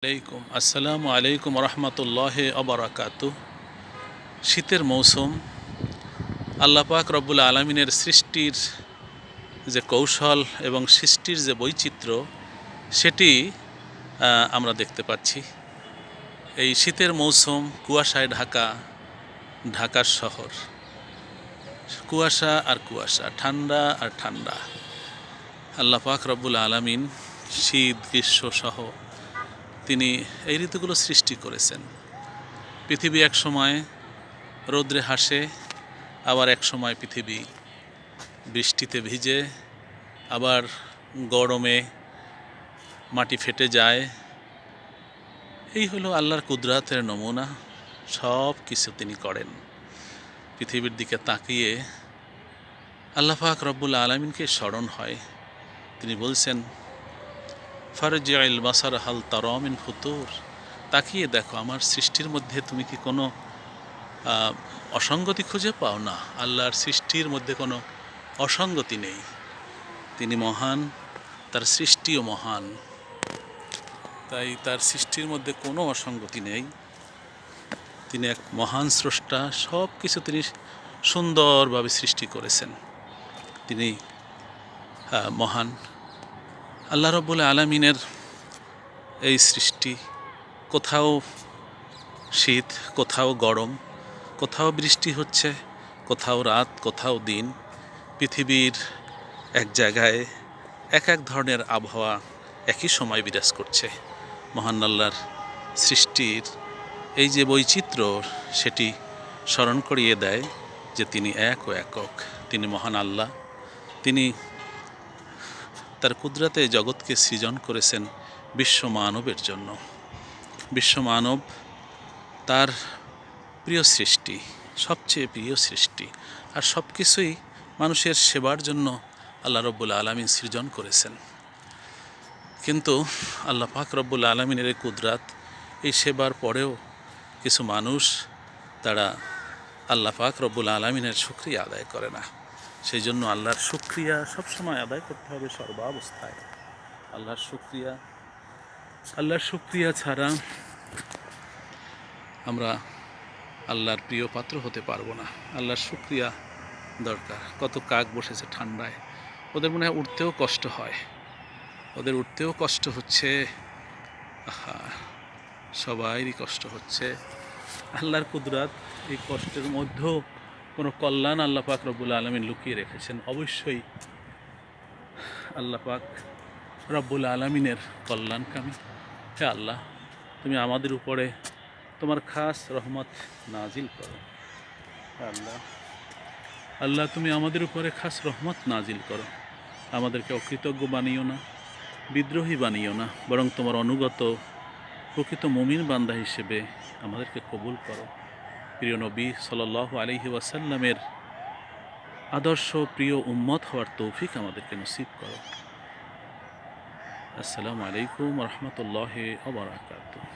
আসসালামু আলাইকুম রহমতুল্লাহ অবরাকাতু। শীতের মৌসুম, আল্লাহ পাক রব্বুল আলমিনের সৃষ্টির যে কৌশল এবং সৃষ্টির যে বৈচিত্র্য সেটি আমরা দেখতে পাচ্ছি। এই শীতের মৌসুম, কুয়াশায় ঢাকা ঢাকার শহর, কুয়াশা আর কুয়াশা, ঠান্ডা আর ঠান্ডা। আল্লাহ পাক রব্বুল আলমিন শীত গ্রীষ্ম সহ তিনি এই ঋতুগুলো সৃষ্টি করেছেন। পৃথিবী এক সময় রৌদ্রে হাসে, আবার এক সময় পৃথিবী বৃষ্টিতে ভিজে, আবার গরমে মাটি ফেটে যায়। এই হলো আল্লাহর কুদরাতের নমুনা। সব কিছু তিনি করেন। পৃথিবীর দিকে তাকিয়ে আল্লাহ পাক রব্বুল আলমিনকে স্মরণ হয়। তিনি বলছেন, ফারজিউল বাসার হাল তারা মিন ফুতুর, তাকিয়ে দেখো আমার সৃষ্টির মধ্যে তুমি কি কোনো অসঙ্গতি খুঁজে পাও না। আল্লাহর সৃষ্টির মধ্যে কোনো অসঙ্গতি নেই। তিনি মহান, তার সৃষ্টিও মহান, তাই তার সৃষ্টির মধ্যে কোনো অসঙ্গতি নেই। তিনি এক মহান স্রষ্টা, সব কিছু তিনি সুন্দরভাবে সৃষ্টি করেছেন। তিনি মহান। আল্লাহ রাব্বুল আলামিনের এই সৃষ্টি, কোথাও শীত, কোথাও গরম, কোথাও বৃষ্টি হচ্ছে, কোথাও রাত, কোথাও দিন। পৃথিবীর এক জায়গায় এক এক ধরনের আবহাওয়া একই সময় বিরাজ করছে। মহান আল্লাহর সৃষ্টির এই যে বৈচিত্র্য, সেটি স্মরণ করিয়ে দেয় যে তিনি এক ও একক, তিনি মহান আল্লাহ। তিনি তার কুদরতে জগৎকে সৃজন করেছেন বিশ্ব মানবের জন্য। বিশ্ব মানব তার প্রিয় সৃষ্টি, সবচেয়ে প্রিয় সৃষ্টি, আর সব কিছুই মানুষের সেবার জন্য আল্লাহ রব্বুল আলামিন সৃজন করেছেন। কিন্তু আল্লাহ পাক রব্বুল আলামিনের এই কুদরাত, এই সেবার পরেও কিছু মানুষ তারা আল্লাহ পাক রব্বুল আলামিনের শুকরিয়া আদায় করে না। সেই জন্য আল্লাহর শুকরিয়া সবসময় আদায় করতে হবে সর্বাবস্থায়। আল্লাহর শুকরিয়া ছাড়া আমরা আল্লাহর প্রিয় পাত্র হতে পারবো না। আল্লাহর শুকরিয়া দরকার। কত কাক বসেছে ঠান্ডায়, ওদের মনে হয় উঠতেও কষ্ট হয়, ওদের উঠতেও কষ্ট হচ্ছে। সবাইরই কষ্ট হচ্ছে। আল্লাহর কুদরাত, এই কষ্টের মধ্যেও কোনো কল্যাণ আল্লাহ পাক রব্বুল আলামিন লুকিয়ে রেখেছেন। অবশ্যই আল্লাহ পাক রব্বুল আলামিনের কল্যাণকামী। হে আল্লাহ, তুমি আমাদের উপরে তোমার খাস রহমত নাজিল করো। আল্লাহ, তুমি আমাদের উপরে খাস রহমত নাজিল করো। আমাদেরকে অকৃতজ্ঞ বানিও না, বিদ্রোহী বানিও না, বরং তোমার অনুগত প্রকৃত মুমিন বান্দা হিসেবে আমাদেরকে কবুল করো। প্রিয় নবী সাল্লাল্লাহু আলাইহি ওয়াসাল্লামের আদর্শ প্রিয় উম্মত হওয়ার তৌফিক আমাদেরকে নসিব করো। আসসালামু আলাইকুম রহমতুল্লাহি ওয়া বারাকাতুহু।